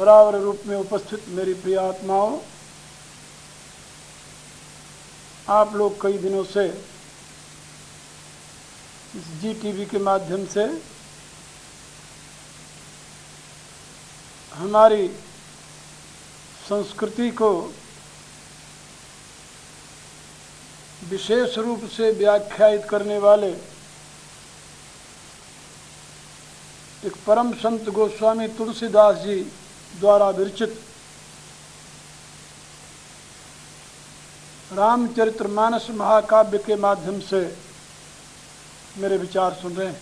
परावर रूप में उपस्थित मेरी प्रिय आत्माओं, आप लोग कई दिनों से इस GTV के माध्यम से हमारी संस्कृति को विशेष रूप से व्याख्यायित करने वाले एक परम संत गोस्वामी तुलसीदास जी द्वारा विरचित रामचरितमानस महाकाव्य के माध्यम से मेरे विचार सुन रहे हैं।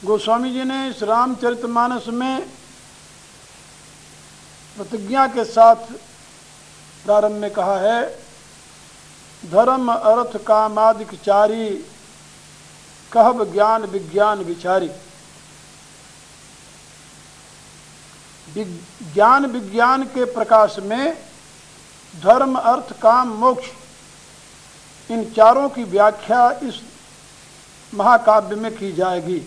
गोस्वामी जी ने इस रामचरितमानस में प्रतिज्ञा के साथ प्रारंभ में कहा है, धर्म अर्थ कामादिक चारी, कहब ज्ञान विज्ञान विचारी। ज्ञान विज्ञान के प्रकाश में धर्म अर्थ काम मोक्ष, इन चारों की व्याख्या इस महाकाव्य में की जाएगी।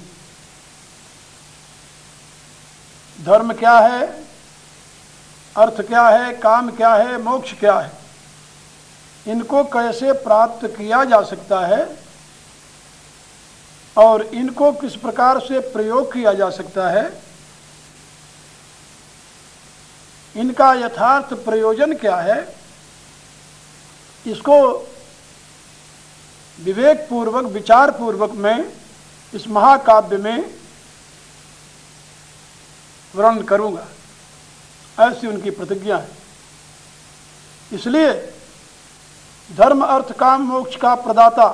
धर्म क्या है, अर्थ क्या है, काम क्या है, मोक्ष क्या है, इनको कैसे प्राप्त किया जा सकता है और इनको किस प्रकार से प्रयोग किया जा सकता है, इनका यथार्थ प्रयोजन क्या है, इसको विवेक पूर्वक विचार पूर्वक मैं इस महाकाव्य में वर्णन करूंगा, ऐसी उनकी प्रतिज्ञा है। इसलिए धर्म अर्थ काम मोक्ष का प्रदाता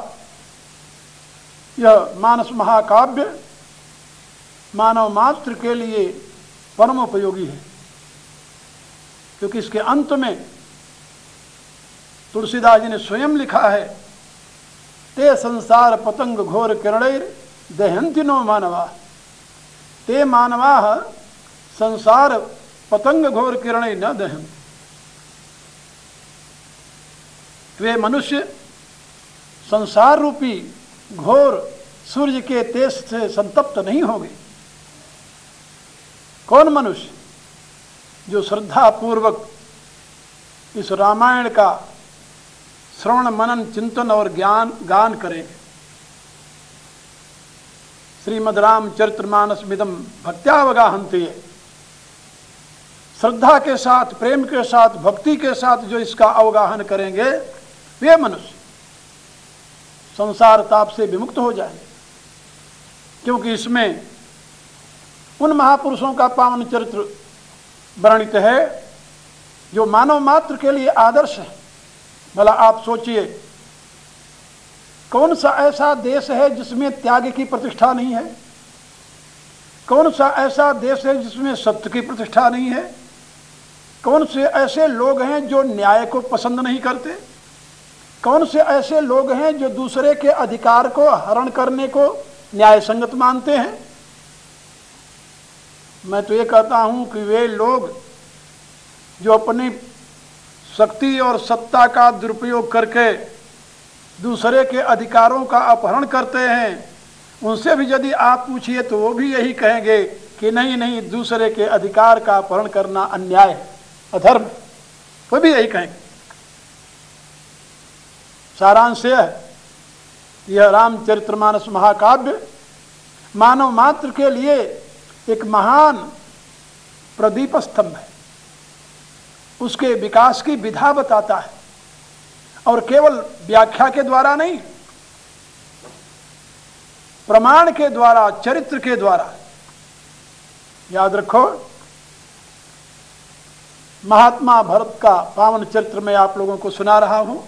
यह मानस महाकाव्य मानव मात्र के लिए परम उपयोगी है, क्योंकि इसके अंत में तुलसीदास जी ने स्वयं लिखा है, ते संसार पतंग घोर किरणैर दहन्ति नो मानवा। ते मानवा संसार पतंग घोर किरणैर न दहन्ति। वे मनुष्य संसार रूपी घोर सूर्य के तेज से संतप्त नहीं होंगे। कौन मनुष्य? जो श्रद्धा पूर्वक इस रामायण का श्रवण मनन चिंतन और ज्ञान गान करेंगे। श्रीमद् रामचरितमानसमिदं भक्त्यावगाहन्ति, श्रद्धा के साथ, प्रेम के साथ, भक्ति के साथ जो इसका अवगाहन करेंगे, वे मनुष्य संसार ताप से विमुक्त हो जाएंगे, क्योंकि इसमें उन महापुरुषों का पावन चरित्र वर्णित है जो मानव मात्र के लिए आदर्श है। भला आप सोचिए, कौन सा ऐसा देश है जिसमें त्याग की प्रतिष्ठा नहीं है? कौन सा ऐसा देश है जिसमें सत्य की प्रतिष्ठा नहीं है? कौन से ऐसे लोग हैं जो न्याय को पसंद नहीं करते? कौन से ऐसे लोग हैं जो दूसरे के अधिकार को हरण करने को न्याय संगत मानते हैं? मैं तो ये कहता हूं कि वे लोग जो अपनी शक्ति और सत्ता का दुरुपयोग करके दूसरे के अधिकारों का अपहरण करते हैं, उनसे भी यदि आप पूछिए तो वो भी यही कहेंगे कि नहीं नहीं, दूसरे के अधिकार का अपहरण करना अन्याय है, अधर्म है। वो भी यही कहेंगे। सारांश यह है, यह रामचरितमानस महाकाव्य मानव मात्र के लिए एक महान प्रदीप स्तंभ है। उसके विकास की विधा बताता है, और केवल व्याख्या के द्वारा नहीं, प्रमाण के द्वारा, चरित्र के द्वारा। याद रखो, महात्मा भरत का पावन चरित्र मैं आप लोगों को सुना रहा हूं।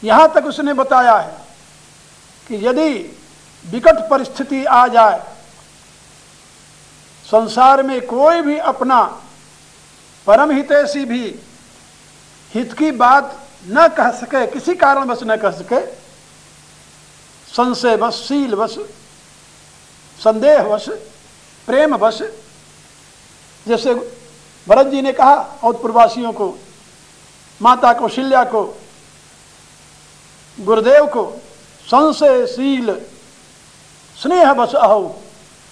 यहां तक उसने बताया है कि यदि विकट परिस्थिति आ जाए, संसार में कोई भी अपना परम हितैषी भी हित की बात न कह सके, किसी कारणवश न कह सके, संशयवश, शीलवश, संदेहवश, प्रेमवश, जैसे भरत जी ने कहा औतपुरवासियों को, माता कौशल्या को, गुरुदेव को, संशयशील, स्नेह बस अहो,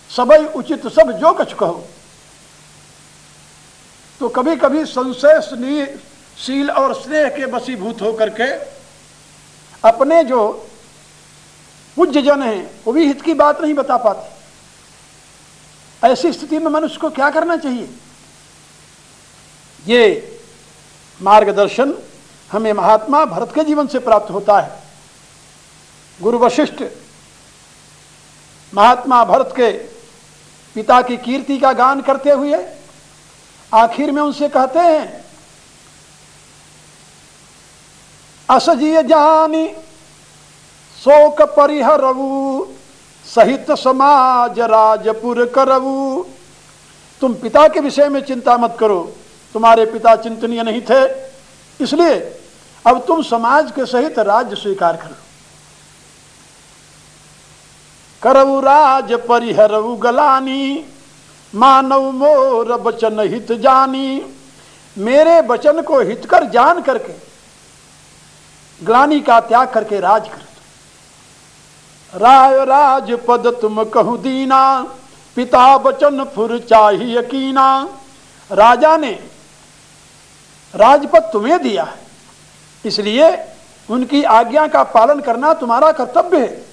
सबई उचित सब जो कछ कहो। तो कभी कभी संशय शील और स्नेह के वशीभूत होकर के अपने जो पूज्य जन हैं वो भी हित की बात नहीं बता पाते। ऐसी स्थिति में मनुष्य को क्या करना चाहिए? ये मार्गदर्शन हमें महात्मा भरत के जीवन से प्राप्त होता है। गुरु वशिष्ठ महात्मा भरत के पिता की कीर्ति का गान करते हुए आखिर में उनसे कहते हैं, असजिय जानी शोक परिहरऊ, सहित समाज राजपुर करऊ। तुम पिता के विषय में चिंता मत करो, तुम्हारे पिता चिंतनीय नहीं थे, इसलिए अब तुम समाज के सहित राज्य स्वीकार करो। करऊ राज परिहरऊ गलानी, मानव मोर बचन हित जानी। मेरे वचन को हितकर जान करके ग्लानि का त्याग करके राज कर दो। राय राज पद तुम कहु दीना, पिता वचन फुर चाहिए कीना। राजा ने राजपद तुम्हें दिया है, इसलिए उनकी आज्ञा का पालन करना तुम्हारा कर्तव्य है।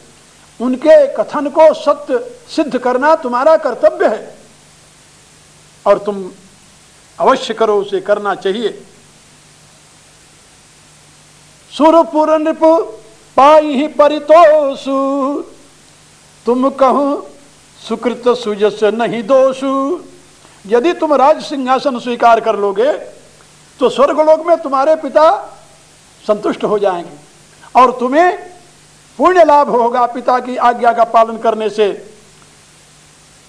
उनके कथन को सत्य सिद्ध करना तुम्हारा कर्तव्य है और तुम अवश्य करो, उसे करना चाहिए। सुरपुर नृपु पाई परितोषु, तुम कहूं सुकृत सुजस नहीं दोषु। यदि तुम राज सिंहासन स्वीकार कर लोगे तो स्वर्गलोक में तुम्हारे पिता संतुष्ट हो जाएंगे और तुम्हें पुण्य लाभ होगा। पिता की आज्ञा का पालन करने से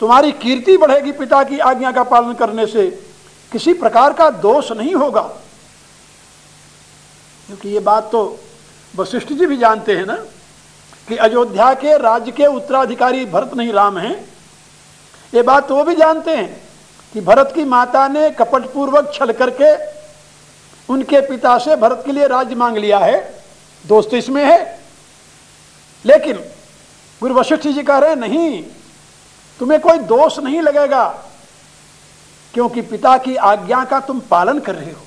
तुम्हारी कीर्ति बढ़ेगी, पिता की आज्ञा का पालन करने से किसी प्रकार का दोष नहीं होगा। क्योंकि ये बात तो वशिष्ठ जी भी जानते हैं ना कि अयोध्या के राज्य के उत्तराधिकारी भरत नहीं राम हैं। ये बात तो वो भी जानते हैं कि भरत की माता ने कपटपूर्वक छल करके उनके पिता से भरत के लिए राज्य मांग लिया है, दोस्त इसमें है। लेकिन गुरु वशिष्ठ जी कह रहे हैं नहीं, तुम्हें कोई दोष नहीं लगेगा क्योंकि पिता की आज्ञा का तुम पालन कर रहे हो।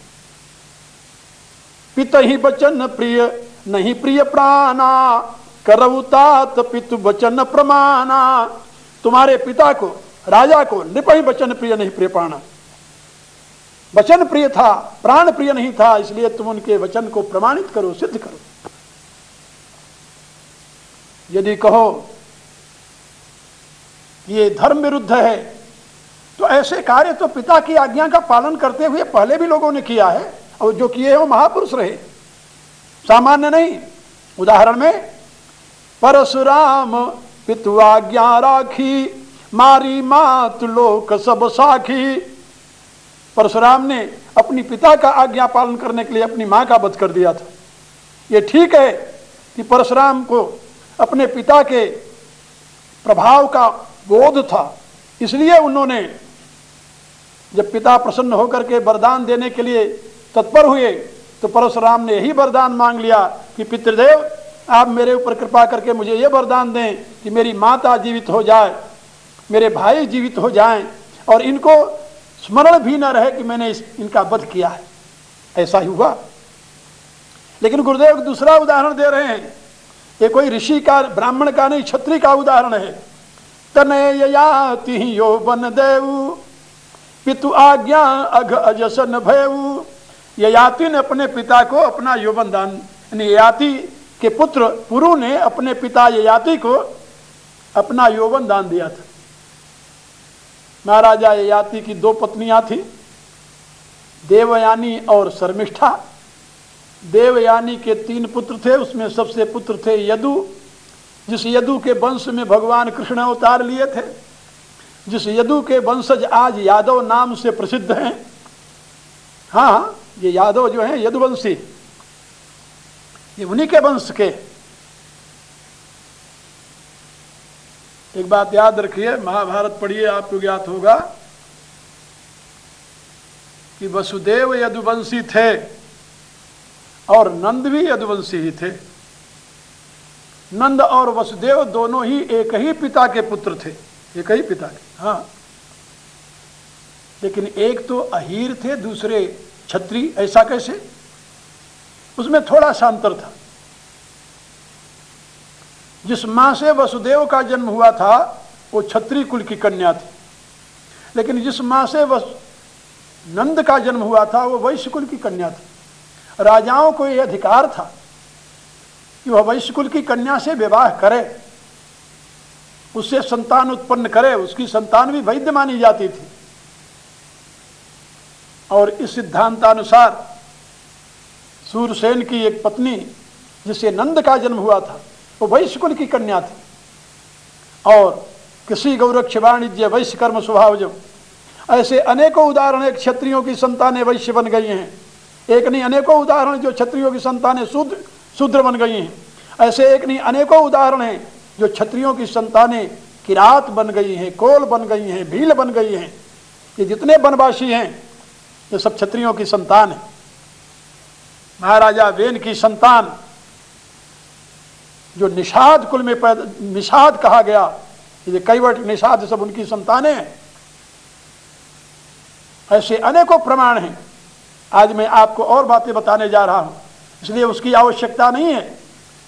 पिता ही वचन प्रिय नहीं प्रिय प्राणा, करऊ तात पितु वचन प्रमाणा। तुम्हारे पिता को, राजा को नृप ही वचन प्रिय नहीं प्रिय प्राणा। वचन प्रिय था, प्राण प्रिय नहीं था, इसलिए तुम उनके वचन को प्रमाणित करो, सिद्ध करो। यदि कहो ये धर्म विरुद्ध है तो ऐसे कार्य तो पिता की आज्ञा का पालन करते हुए पहले भी लोगों ने किया है और जो किए वो महापुरुष रहे, सामान्य नहीं। उदाहरण में परशुराम पितु आज्ञा राखी, मारी मात लोक सब साखी। परशुराम ने अपनी पिता का आज्ञा पालन करने के लिए अपनी मां का वध कर दिया था। ये ठीक है कि परशुराम को अपने पिता के प्रभाव का बोध था, इसलिए उन्होंने जब पिता प्रसन्न होकर के वरदान देने के लिए तत्पर हुए तो परशुराम ने यही वरदान मांग लिया कि पितृदेव आप मेरे ऊपर कृपा करके मुझे ये वरदान दें कि मेरी माता जीवित हो जाए, मेरे भाई जीवित हो जाएं और इनको स्मरण भी न रहे कि मैंने इनका वध किया है। ऐसा ही हुआ। लेकिन गुरुदेव दूसरा उदाहरण दे रहे हैं, ये कोई ऋषि का, ब्राह्मण का नहीं, क्षत्रिय का उदाहरण है। तनय याति यौवन देव, पितु आज्ञा अघ अजसन भयऊ। ययाति ने अपने पिता को अपना यौवन दान, यानी ययाति के पुत्र पुरु ने अपने पिता ययाति को अपना यौवन दान दिया था। महाराजा ययाति की दो पत्नियां थी, देवयानी और शर्मिष्ठा। देवयानी के 3 पुत्र थे, उसमें सबसे पुत्र थे यदु, जिस यदु के वंश में भगवान कृष्ण अवतार लिए थे, जिस यदु के वंशज आज यादव नाम से प्रसिद्ध हैं। हाँ, ये यादव जो हैं यदुवंशी, ये उन्हीं के वंश के। एक बात याद रखिए, महाभारत पढ़िए, आपको ज्ञात होगा कि वसुदेव यदुवंशी थे और नंद भी यदुवंशी ही थे। नंद और वसुदेव दोनों ही एक ही पिता के पुत्र थे, एक ही पिता के। हाँ, लेकिन एक तो अहीर थे, दूसरे क्षत्रिय। ऐसा कैसे? उसमें थोड़ा सा अंतर था। जिस मां से वसुदेव का जन्म हुआ था वो क्षत्रिय कुल की कन्या थी, लेकिन जिस मां से नंद का जन्म हुआ था वो वैश्य कुल की कन्या थी। राजाओं को यह अधिकार था कि वह वैश्य कुल की कन्या से विवाह करे, उससे संतान उत्पन्न करे, उसकी संतान भी वैध मानी जाती थी। और इस सिद्धांतानुसार सूरसेन की एक पत्नी जिसे नंद का जन्म हुआ था वो वैश्य कुल की कन्या थी। और किसी गौरक्ष वाणिज्य वैश्य कर्म स्वभावजम, ऐसे अनेकों उदाहरण एक क्षत्रियों की संतानें वैश्य बन गई हैं। एक नहीं अनेकों उदाहरण जो क्षत्रियों की संतानें शूद्र बन गई हैं। ऐसे एक नहीं अनेकों उदाहरण हैं जो क्षत्रियों की संतानें किरात बन गई हैं, कोल बन गई हैं, भील बन गई हैं। ये जितने वनवासी हैं ये सब क्षत्रियों की संतान है। महाराजा वेन की संतान जो निषाद कुल में निषाद कहा गया, ये कैवट निषाद सब उनकी संतानें हैं। ऐसे अनेकों प्रमाण हैं। आज मैं आपको और बातें बताने जा रहा हूं, इसलिए उसकी आवश्यकता नहीं है।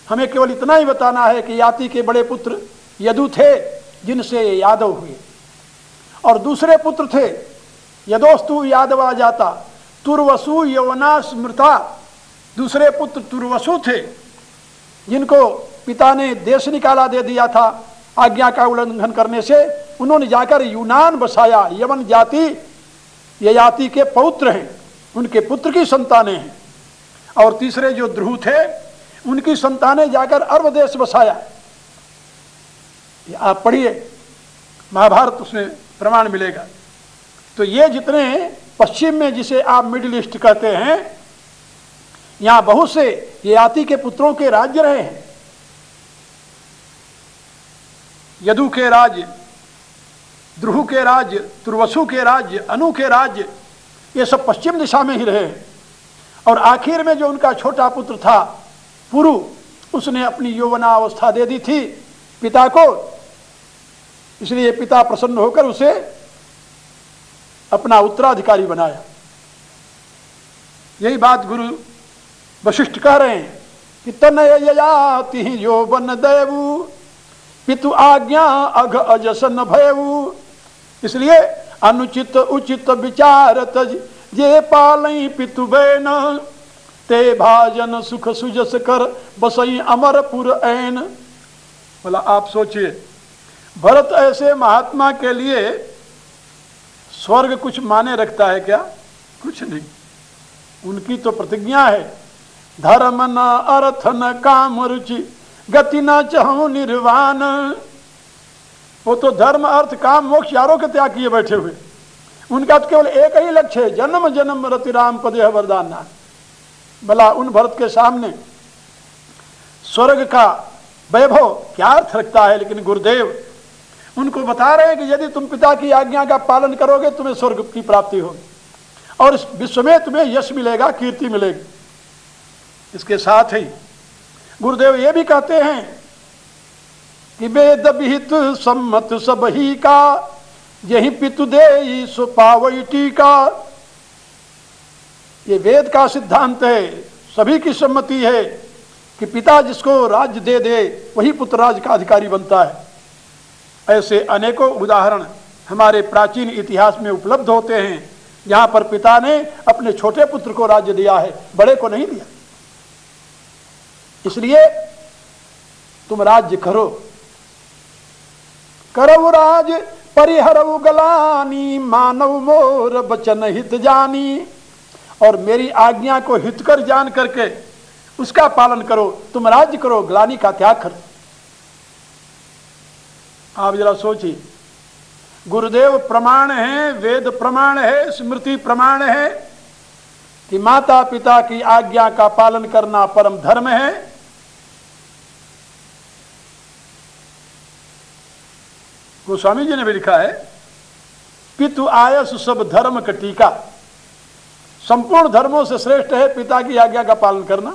हमें केवल इतना ही बताना है कि याति के बड़े पुत्र यदु थे जिनसे यादव हुए, और दूसरे पुत्र थे यदोस्तु यादवा जाता तुर्वसु यवना स्मृता। दूसरे पुत्र तुर्वसु थे जिनको पिता ने देश निकाला दे दिया था आज्ञा का उल्लंघन करने से। उन्होंने जाकर यूनान बसाया। यवन जाति ययाति के पौत्र हैं, उनके पुत्र की संतानें हैं। और तीसरे जो ध्रुव थे उनकी संतानें जाकर अरब देश बसाया। आप पढ़िए महाभारत, उसमें प्रमाण मिलेगा। तो ये जितने पश्चिम में जिसे आप मिडिल ईस्ट कहते हैं, यहां बहुत से ययाति के पुत्रों के राज्य रहे हैं। यदु के राज्य, ध्रुव के राज्य, तुर्वसु के राज्य, अनु के राज्य, ये सब पश्चिम दिशा में ही रहे हैं। और आखिर में जो उनका छोटा पुत्र था पुरु, उसने अपनी यौवनावस्था दे दी थी पिता को, इसलिए पिता प्रसन्न होकर उसे अपना उत्तराधिकारी बनाया। यही बात गुरु वशिष्ठ कह रहे हैं कि तनय ययाति यौवन देवु पितु आज्ञा अघ अजसन भयऊ। इसलिए अनुचित उचित विचार तज जे पालई पितु बैन ते भाजन सुख सुजस कर बसई अमरपुर ऐन। बोला आप सोचिए, भरत ऐसे महात्मा के लिए स्वर्ग कुछ माने रखता है क्या? कुछ नहीं। उनकी तो प्रतिज्ञा है धर्म न अर्थ न काम रुचि गति न चाहूं निर्वाण। वो तो धर्म अर्थ काम मोक्ष चारों के त्याग किए बैठे हुए। उनका तो केवल एक ही लक्ष्य है, जन्म जन्म रति राम पदे वरदान। भला उन भरत के सामने स्वर्ग का वैभव क्या अर्थ रखता है? लेकिन गुरुदेव उनको बता रहे हैं कि यदि तुम पिता की आज्ञा का पालन करोगे तुम्हें स्वर्ग की प्राप्ति होगी और इस विश्व में तुम्हें यश मिलेगा, कीर्ति मिलेगी। इसके साथ ही गुरुदेव ये भी कहते हैं कि वेद विहित सम्मत सब ही का यही पितु दे सो पावई टीका। ये वेद का सिद्धांत है, सभी की सम्मति है कि पिता जिसको राज्य दे दे वही पुत्र राज का अधिकारी बनता है। ऐसे अनेकों उदाहरण हमारे प्राचीन इतिहास में उपलब्ध होते हैं जहां पर पिता ने अपने छोटे पुत्र को राज्य दिया है, बड़े को नहीं दिया। इसलिए तुम राज्य करो, करऊ राज परिहरऊ गलानी मानव मोर बचन हित जानी। और मेरी आज्ञा को हितकर जान करके उसका पालन करो। तुम राज्य करो, ग्लानि का त्याग करो। आप जरा सोचिए, गुरुदेव प्रमाण है, वेद प्रमाण है, स्मृति प्रमाण है कि माता पिता की आज्ञा का पालन करना परम धर्म है। गोस्वामी जी ने भी लिखा है पितु आयस सब धर्म का टीका। संपूर्ण धर्मों से श्रेष्ठ है पिता की आज्ञा का पालन करना।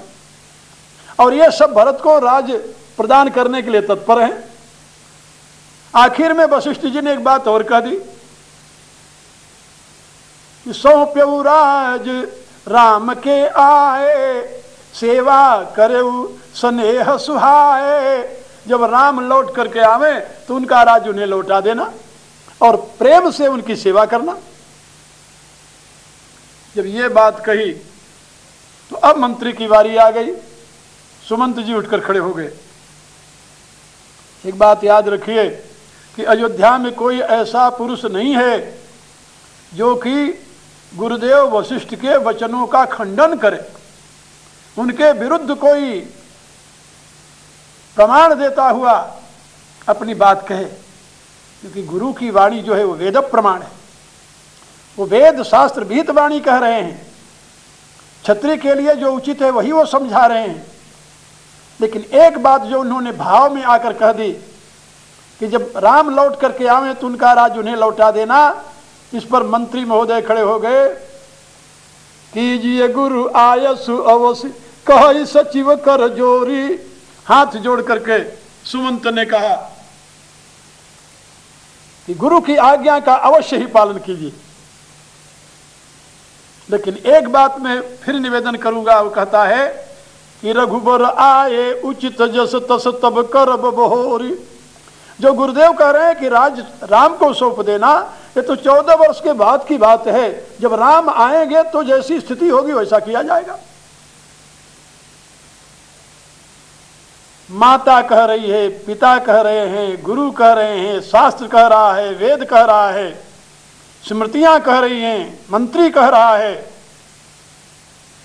और यह सब भरत को राज प्रदान करने के लिए तत्पर हैं। आखिर में वशिष्ठ जी ने एक बात और कह दी कि सौंप्यऊ राज राम के आए, सेवा करेऊ स्नेह सुहाए। जब राम लौट करके आवे तो उनका राज उन्हें लौटा देना और प्रेम से उनकी सेवा करना। जब ये बात कही तो अब मंत्री की बारी आ गई। सुमंत जी उठकर खड़े हो गए। एक बात याद रखिए कि अयोध्या में कोई ऐसा पुरुष नहीं है जो कि गुरुदेव वशिष्ठ के वचनों का खंडन करे, उनके विरुद्ध कोई प्रमाण देता हुआ अपनी बात कहे, क्योंकि गुरु की वाणी जो है वो वेद प्रमाण है, वो वेद शास्त्र भीत वाणी कह रहे हैं। क्षत्रिय के लिए जो उचित है वही वो समझा रहे हैं। लेकिन एक बात जो उन्होंने भाव में आकर कह दी कि जब राम लौट करके आवे तो उनका राज उन्हें लौटा देना, इस पर मंत्री महोदय खड़े हो गए। कीजिए गुरु आयसु अवश्य कह सचिव कर जोरी। हाथ जोड़ करके सुमंत ने कहा कि गुरु की आज्ञा का अवश्य ही पालन कीजिए। लेकिन एक बात मैं फिर निवेदन करूंगा, वो कहता है कि रघुबर आए उचित जस तस तब करब बहोरी। जो गुरुदेव कह रहे हैं कि राज राम को सौंप देना, ये तो 14 वर्ष के बाद की बात है। जब राम आएंगे तो जैसी स्थिति होगी वैसा किया जाएगा। माता कह रही है, पिता कह रहे हैं, गुरु कह रहे हैं, शास्त्र कह रहा है, वेद कह रहा है, स्मृतियां कह रही हैं, मंत्री कह रहा है,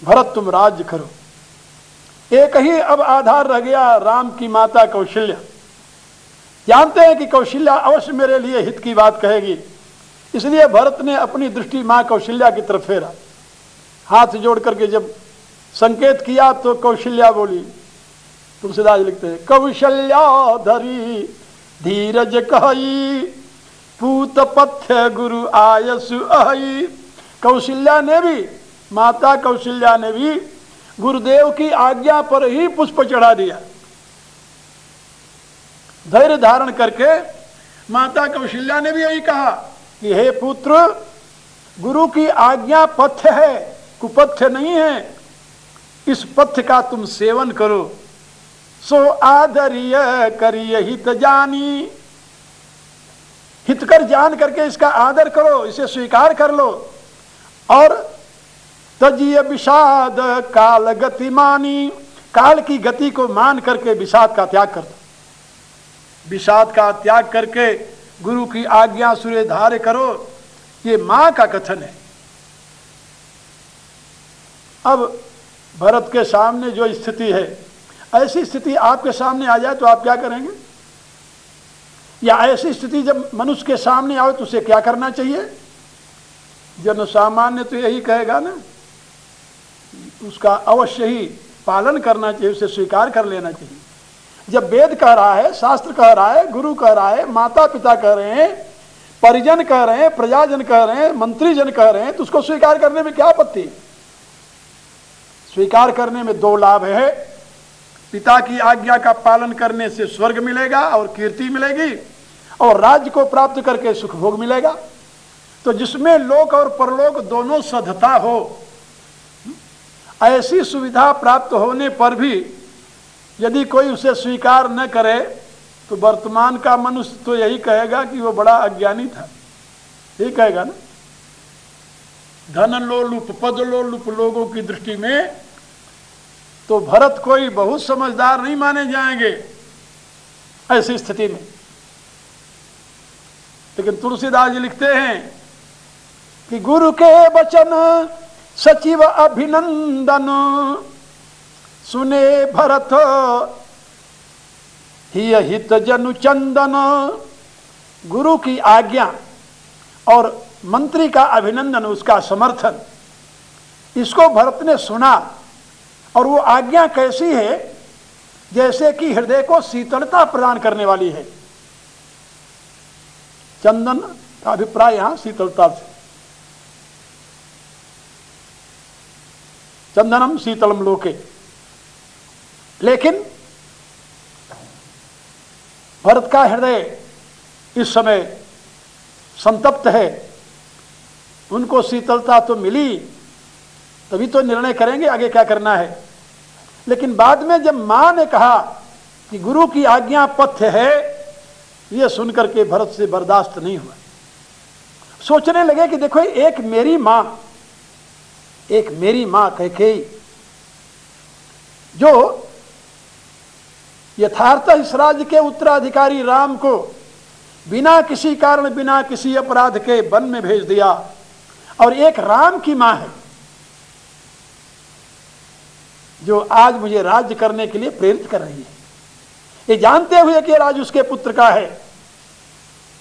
भरत तुम राज्य करो। एक ही अब आधार रह गया, राम की माता कौशल्या। जानते हैं कि कौशल्या अवश्य मेरे लिए हित की बात कहेगी, इसलिए भरत ने अपनी दृष्टि मां कौशल्या की तरफ फेरा। हाथ जोड़ करके जब संकेत किया तो कौशल्या बोली। तुलसीदास लिखते हैं, कौशल्या धरी धीरज कही पूत पथ्य गुरु आयसु अहि। कौशल्या ने भी, माता कौशल्या ने भी गुरुदेव की आज्ञा पर ही पुष्प चढ़ा दिया। धैर्य धारण करके माता कौशल्या ने भी यही कहा कि हे पुत्र, गुरु की आज्ञा पथ्य है, कुपथ्य नहीं है। इस पथ्य का तुम सेवन करो। सो आदर्य करिय हित जानी। हितकर जान करके इसका आदर करो, इसे स्वीकार कर लो। और तजिय विषाद काल गति मानी। काल की गति को मान करके विषाद का त्याग कर दो। विषाद का त्याग करके गुरु की आज्ञा सूर्य धार्य करो। ये मां का कथन है। अब भरत के सामने जो स्थिति है, ऐसी स्थिति आपके सामने आ जाए तो आप क्या करेंगे? या ऐसी स्थिति जब मनुष्य के सामने आए तो उसे क्या करना चाहिए? जन सामान्य तो यही कहेगा ना, उसका अवश्य ही पालन करना चाहिए, उसे स्वीकार कर लेना चाहिए। जब वेद कह रहा है, शास्त्र कह रहा है, गुरु कह रहा है, माता पिता कह रहे हैं, परिजन कह रहे हैं, प्रजाजन कह रहे हैं, मंत्रीजन कह रहे हैं, तो उसको स्वीकार करने में क्या आपत्ति? स्वीकार करने में दो लाभ है। पिता की आज्ञा का पालन करने से स्वर्ग मिलेगा और कीर्ति मिलेगी, और राज्य को प्राप्त करके सुख भोग मिलेगा। तो जिसमें लोक और परलोक दोनों सधता हो, ऐसी सुविधा प्राप्त होने पर भी यदि कोई उसे स्वीकार न करे तो वर्तमान का मनुष्य तो यही कहेगा कि वो बड़ा अज्ञानी था। यही कहेगा ना। धन लोलुप पद लोलुप लोगों की दृष्टि में तो भरत कोई बहुत समझदार नहीं माने जाएंगे ऐसी स्थिति में। लेकिन तुलसीदास जी लिखते हैं कि गुरु के वचन सचिव अभिनंदन सुने भरत ही हित जनु चंदन। गुरु की आज्ञा और मंत्री का अभिनंदन, उसका समर्थन, इसको भरत ने सुना। और वो आज्ञा कैसी है? जैसे कि हृदय को शीतलता प्रदान करने वाली है। चंदन का अभिप्राय यहां शीतलता से, चंदनम शीतलम लोके। लेकिन भरत का हृदय इस समय संतप्त है, उनको शीतलता तो मिली, तभी तो निर्णय करेंगे आगे क्या करना है। लेकिन बाद में जब मां ने कहा कि गुरु की आज्ञा पथ्य है, यह सुनकर के भरत से बर्दाश्त नहीं हुआ। सोचने लगे कि देखो एक मेरी मां कैकेयी जो यथार्थ इस राज्य के उत्तराधिकारी राम को बिना किसी कारण, बिना किसी अपराध के वन में भेज दिया, और एक राम की मां है जो आज मुझे राज्य करने के लिए प्रेरित कर रही है। ये जानते हुए कि राज उसके पुत्र का है,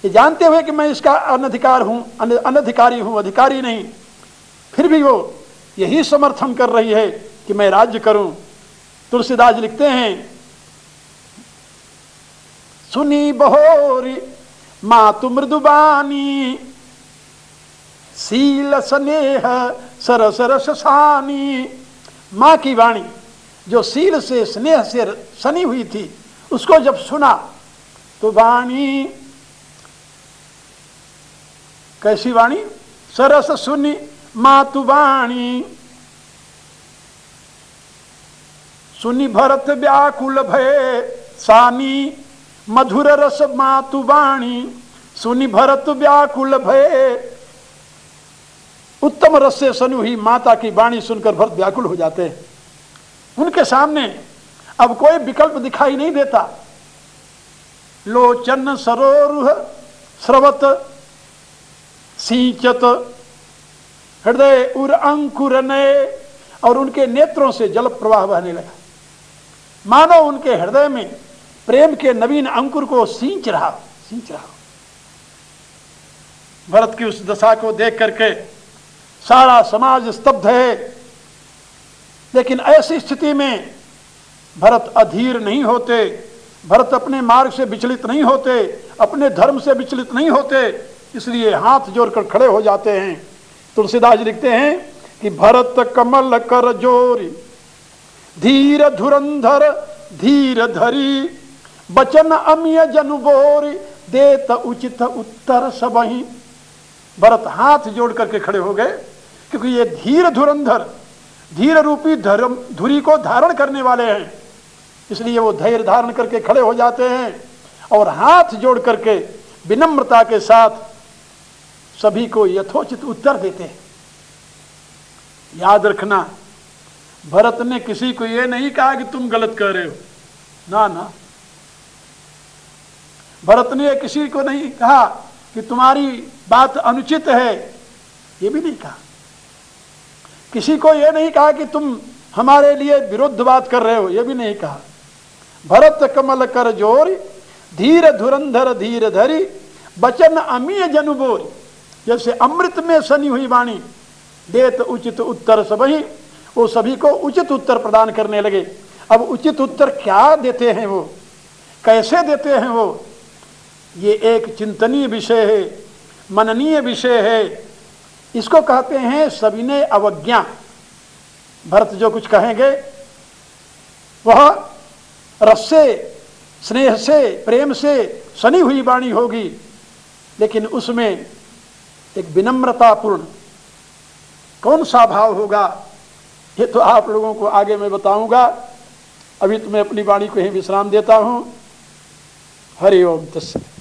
ये जानते हुए कि मैं इसका अनधिकारी हूं, अधिकारी नहीं, फिर भी वो यही समर्थन कर रही है कि मैं राज्य करूं। तुलसीदास लिखते हैं, सुनी बहोरी मातु मृदुबानी, शील स्नेह सरस रसानी। मां की वाणी जो शील से स्नेह से सनी हुई थी, उसको जब सुना तो वाणी कैसी वाणी, सरस सुनी मातु वाणी। सुनी भरत व्याकुल भय सानी, मधुर रस मातु वाणी। सुनी भरत व्याकुल भय, उत्तम रस से सनी हुई माता की वाणी सुनकर भरत व्याकुल हो जाते हैं। उनके सामने अब कोई विकल्प दिखाई नहीं देता। लोचन सरोरुह स्रवत सिंचत हृदय उर अंकुर नए, और उनके नेत्रों से जल प्रवाह बहने लगा, मानो उनके हृदय में प्रेम के नवीन अंकुर को सींच रहा। भरत की उस दशा को देख करके सारा समाज स्तब्ध है। लेकिन ऐसी स्थिति में भरत अधीर नहीं होते, भरत अपने मार्ग से विचलित नहीं होते, अपने धर्म से विचलित नहीं होते, इसलिए हाथ जोड़कर खड़े हो जाते हैं। तुलसीदास लिखते हैं कि भरत कमल कर जोरी, धीर धुरंधर धीर धरी, बचन अमिय जनु बोरी, देत उचित उत्तर सबही। भरत हाथ जोड़ करके खड़े हो गए, क्योंकि ये धीर धुरंधर, धीर रूपी धर्म धुरी को धारण करने वाले हैं, इसलिए वो धैर्य धारण करके खड़े हो जाते हैं और हाथ जोड़ करके विनम्रता के साथ सभी को यथोचित उत्तर देते हैं। याद रखना, भरत ने किसी को ये नहीं कहा कि तुम गलत कह रहे हो, ना, भरत ने किसी को नहीं कहा कि तुम्हारी बात अनुचित है, ये भी नहीं कहा। किसी को ये नहीं कहा कि तुम हमारे लिए विरुद्ध बात कर रहे हो, ये भी नहीं कहा। भरत कमल कर जोरी, धीर धुरंधर धीर धरी, बचन अमीय जनु बोरी। जैसे अमृत में सनी हुई वाणी, देत उचित उत्तर सबही, वो सभी को उचित उत्तर प्रदान करने लगे। अब उचित उत्तर क्या देते हैं वो, कैसे देते हैं वो, ये एक चिंतनीय विषय है, मननीय विषय है। इसको कहते हैं सविनय अवज्ञा। भरत जो कुछ कहेंगे वह रस से, स्नेह से, प्रेम से सनी हुई वाणी होगी, लेकिन उसमें एक विनम्रतापूर्ण कौन सा भाव होगा, ये तो आप लोगों को आगे मैं बताऊंगा। अभी तो मैं अपनी वाणी को ही विश्राम देता हूं। हरि ओम तस्सत्।